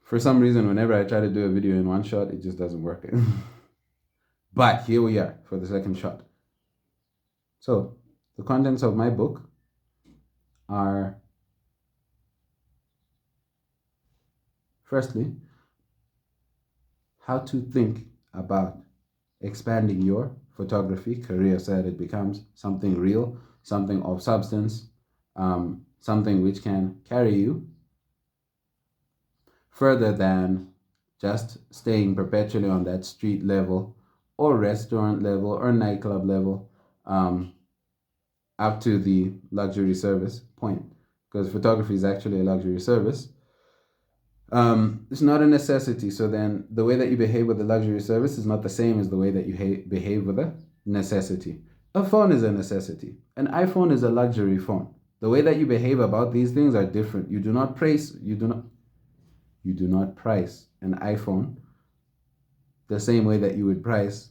For some reason, whenever I try to do a video in one shot, it just doesn't work. But here we are for the second shot. So, the contents of my book are, firstly, how to think about expanding your photography career so that it becomes something real, something of substance, something which can carry you further than just staying perpetually on that street level or restaurant level or nightclub level, up to the luxury service point. Because photography is actually a luxury service. It's not a necessity. So then the way that you behave with the luxury service is not the same as the way that you behave with a necessity. A phone is a necessity. An iPhone is a luxury phone. The way that you behave about these things are different. You do not price an iPhone the same way that you would price,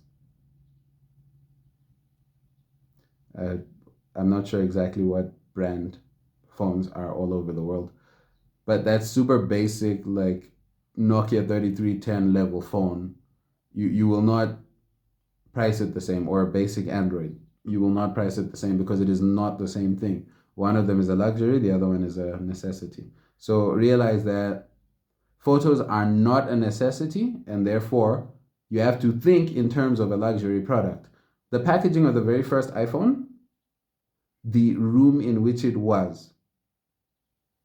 I'm not sure exactly what brand phones are all over the world, but that super basic, like Nokia 3310 level phone, you will not price it the same, or a basic Android. You will not price it the same because it is not the same thing. One of them is a luxury, the other one is a necessity. So realize that photos are not a necessity, and therefore you have to think in terms of a luxury product. The packaging of the very first iPhone, the room in which it was,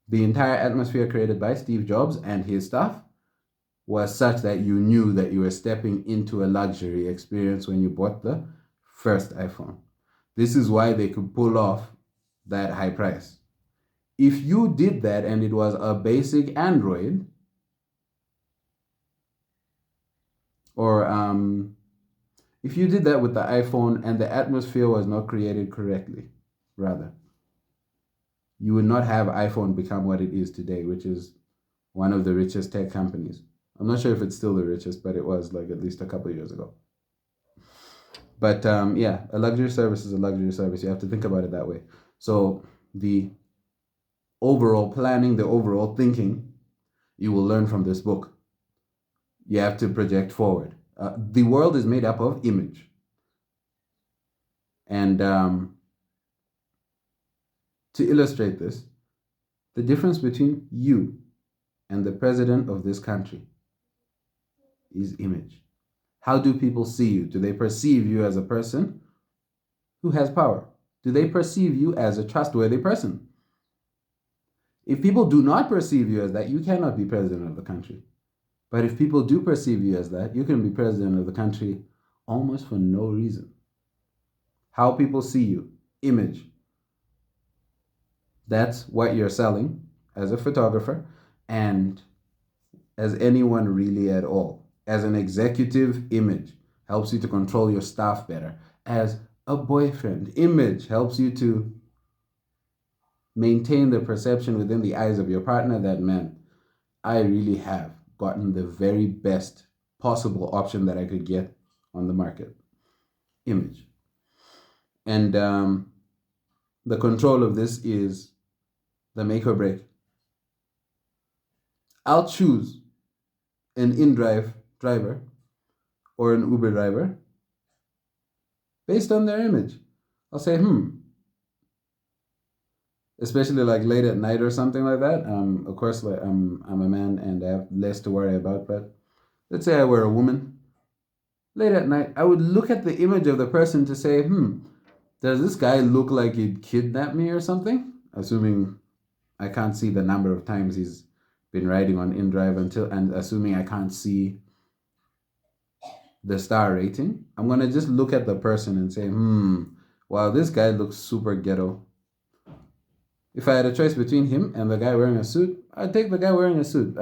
the entire atmosphere created by Steve Jobs and his staff was such that you knew that you were stepping into a luxury experience when you bought the first iPhone. This is why they could pull off that high price. If you did that and it was a basic Android, or if you did that with the iPhone and the atmosphere was not created correctly, rather, you would not have iPhone become what it is today, which is one of the richest tech companies. I'm not sure if it's still the richest, but it was like at least a couple of years ago. But yeah, a luxury service is a luxury service. You have to think about it that way. So the overall planning, the overall thinking, you will learn from this book. You have to project forward. The world is made up of image. And to illustrate this, the difference between you and the president of this country is image. How do people see you? Do they perceive you as a person who has power? Do they perceive you as a trustworthy person? If people do not perceive you as that, you cannot be president of the country. But if people do perceive you as that, you can be president of the country almost for no reason. How people see you, image. That's what you're selling as a photographer and as anyone really at all. As an executive, image helps you to control your staff better. As a boyfriend, image helps you to maintain the perception within the eyes of your partner that, man, I really have gotten the very best possible option that I could get on the market. Image. And the control of this is the make or break. I'll choose an in-drive driver or an Uber driver based on their image. I'll say, especially like late at night or something like that. Of course, like I'm a man and I have less to worry about, but let's say I were a woman. Late at night, I would look at the image of the person to say, does this guy look like he'd kidnap me or something? Assuming I can't see the number of times he's been riding on InDrive and assuming I can't see the star rating, I'm gonna just look at the person and say, wow, this guy looks super ghetto. If I had a choice between him and the guy wearing a suit, I'd take the guy wearing a suit.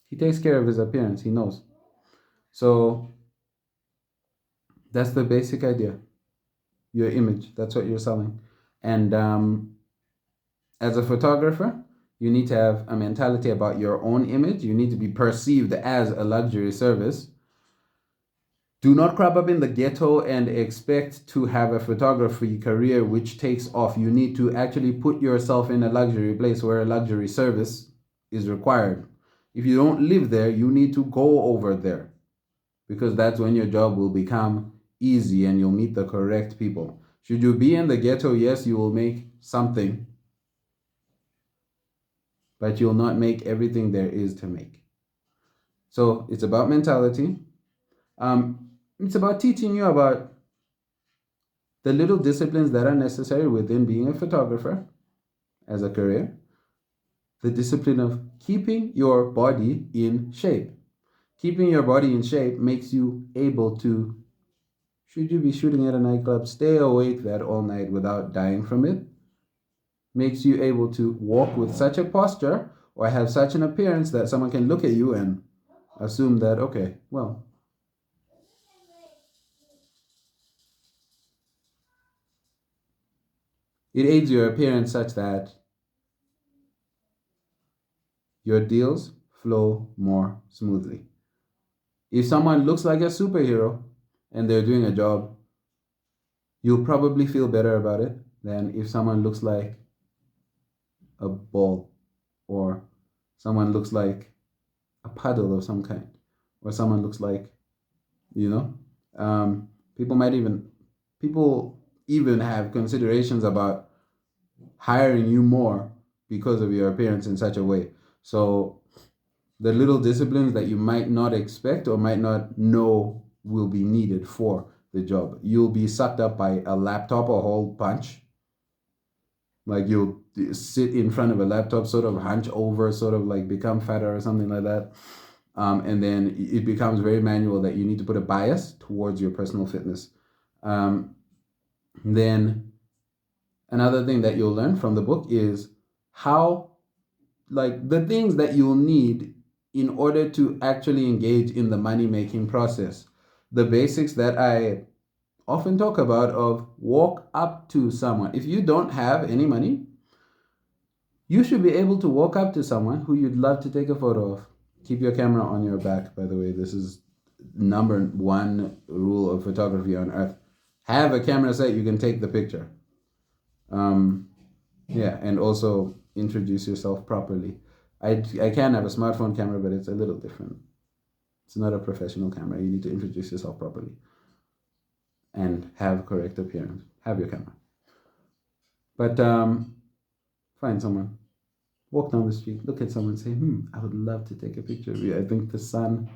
He takes care of his appearance, he knows. So that's the basic idea. Your image, that's what you're selling. And as a photographer, you need to have a mentality about your own image. You need to be perceived as a luxury service. Do not crop up in the ghetto and expect to have a photography career which takes off. You need to actually put yourself in a luxury place where a luxury service is required. If you don't live there, you need to go over there, because that's when your job will become easy and you'll meet the correct people. Should you be in the ghetto, yes, you will make something, but you'll not make everything there is to make. So it's about mentality. It's about teaching you about the little disciplines that are necessary within being a photographer as a career. The discipline of keeping your body in shape. Keeping your body in shape makes you able to, should you be shooting at a nightclub, stay awake that all night without dying from it. Makes you able to walk with such a posture or have such an appearance that someone can look at you and assume that, okay, well, it aids your appearance such that your deals flow more smoothly. If someone looks like a superhero and they're doing a job, you'll probably feel better about it than if someone looks like a ball, or someone looks like a puddle of some kind, or someone looks like, you know, um, people might even, people even have considerations about hiring you more because of your appearance in such a way. So the little disciplines that you might not expect or might not know will be needed for the job. You'll be sucked up by a laptop a whole bunch. Like you'll sit in front of a laptop, sort of hunch over, sort of like become fatter or something like that. And then it becomes very manual that you need to put a bias towards your personal fitness. Then another thing that you'll learn from the book is how, like, the things that you'll need in order to actually engage in the money making process. The basics that I often talk about of walk up to someone. If you don't have any money, you should be able to walk up to someone who you'd love to take a photo of. Keep your camera on your back, by the way. This is number one rule of photography on earth. Have a camera set, you can take the picture. Yeah, and also introduce yourself properly. I can have a smartphone camera, but it's a little different. It's not a professional camera. You need to introduce yourself properly and have correct appearance. Have your camera. But find someone. Walk down the street, look at someone, say, I would love to take a picture of you. I think the sun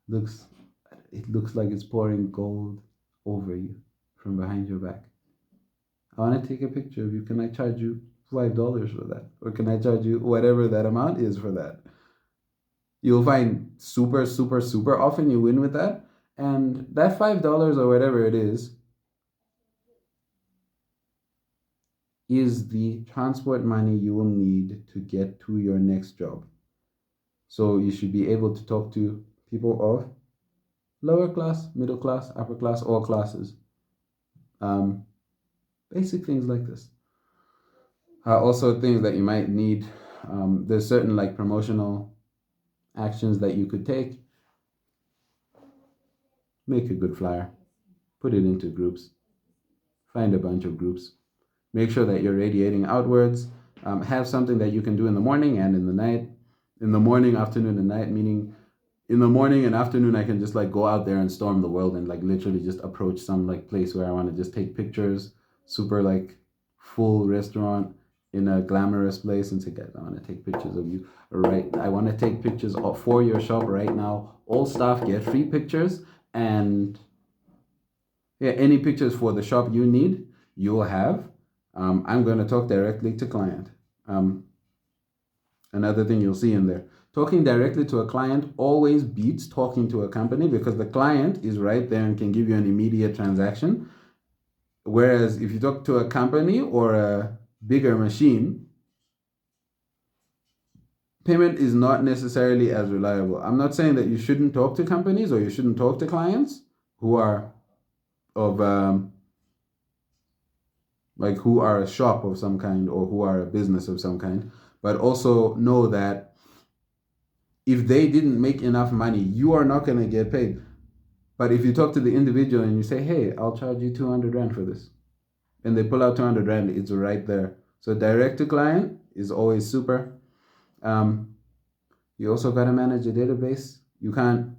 looks, it looks like it's pouring gold over you from behind your back. I want to take a picture of you. Can I charge you $5 for that? Or can I charge you whatever that amount is for that? You'll find super, super, super often you win with that. And that $5 or whatever it is the transport money you will need to get to your next job. So you should be able to talk to people of lower class, middle class, upper class, all classes. Basic things like this. Also things that you might need. There's certain like promotional actions that you could take. Make a good flyer, put it into groups, find a bunch of groups, make sure that you're radiating outwards. Have something that you can do in the morning and in the night. In the morning, afternoon, and night, meaning in the morning and afternoon, I can just like go out there and storm the world and like literally just approach some like place where I want to just take pictures, super like full restaurant in a glamorous place, and say, guys, I want to take pictures of you. Right, I want to take pictures for your shop right now. All staff get free pictures, and yeah, any pictures for the shop you need, you'll have. I'm going to talk directly to client. Another thing you'll see in there. Talking directly to a client always beats talking to a company, because the client is right there and can give you an immediate transaction. Whereas if you talk to a company or a bigger machine, payment is not necessarily as reliable. I'm not saying that you shouldn't talk to companies or you shouldn't talk to clients who are of like who are a shop of some kind or who are a business of some kind, but also know that if they didn't make enough money, you are not going to get paid. But if you talk to the individual and you say, hey, I'll charge you 200 Rand for this, and they pull out 200 Rand, it's right there. So direct to client is always super. You also got to manage a database. You can't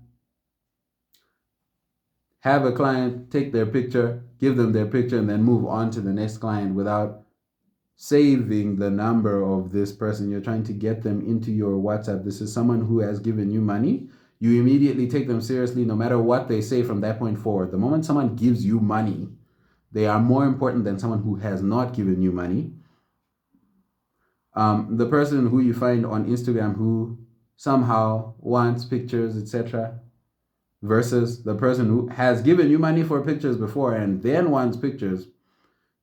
have a client take their picture, give them their picture, and then move on to the next client without saving the number of this person. You're trying to get them into your WhatsApp. This is someone who has given you money. You immediately take them seriously no matter what they say from that point forward. The moment someone gives you money, they are more important than someone who has not given you money. The person who you find on Instagram who somehow wants pictures, etc., versus the person who has given you money for pictures before and then wants pictures.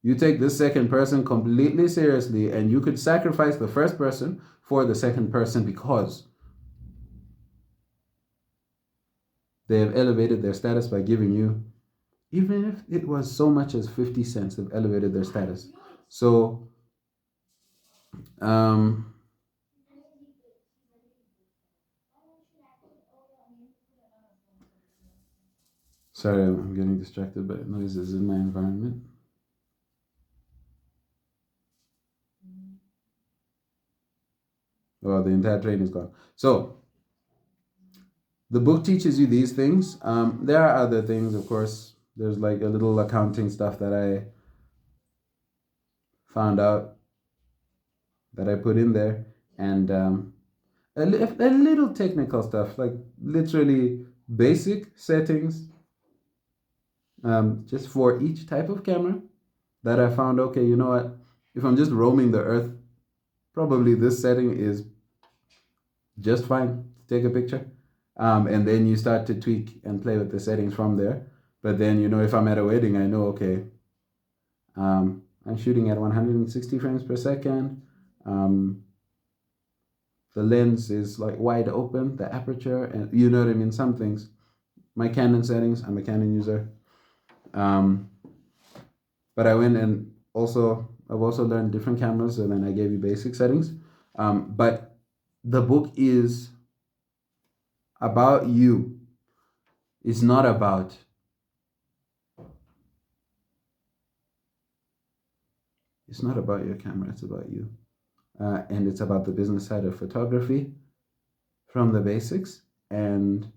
You take this second person completely seriously, and you could sacrifice the first person for the second person because they have elevated their status by giving you, even if it was so much as 50 cents, they've elevated their status. So, um, sorry, I'm getting distracted by noises in my environment. Oh, the entire train is gone. So, the book teaches you these things. There are other things, of course. There's like a little accounting stuff that I found out that I put in there, and a little technical stuff, like literally basic settings, just for each type of camera that I found. Okay, you know what? If I'm just roaming the earth, probably this setting is just fine to take a picture. And then you start to tweak and play with the settings from there. But then, if I'm at a wedding, I know, okay, I'm shooting at 160 frames per second. Um, the lens is like wide open, the aperture, and you know what I mean? Some things. My Canon settings, I'm a Canon user. Um, but I went and I've also learned different cameras, and then I gave you basic settings. But the book is about you. It's not about your camera. It's about you, and it's about the business side of photography, from the basics, and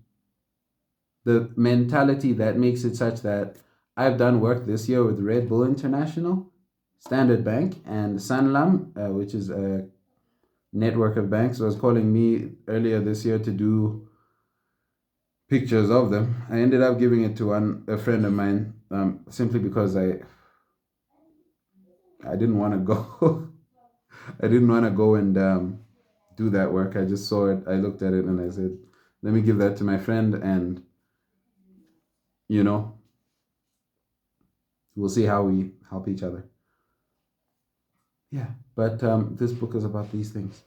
the mentality that makes it such that I've done work this year with Red Bull International, Standard Bank, and Sanlam, which is a network of banks, was calling me earlier this year to do pictures of them. I ended up giving it to a friend of mine, simply because I didn't want to go. I didn't want to go and do that work. I just saw it. I looked at it and I said, "Let me give that to my friend, and you know, we'll see how we help each other." Yeah, but this book is about these things.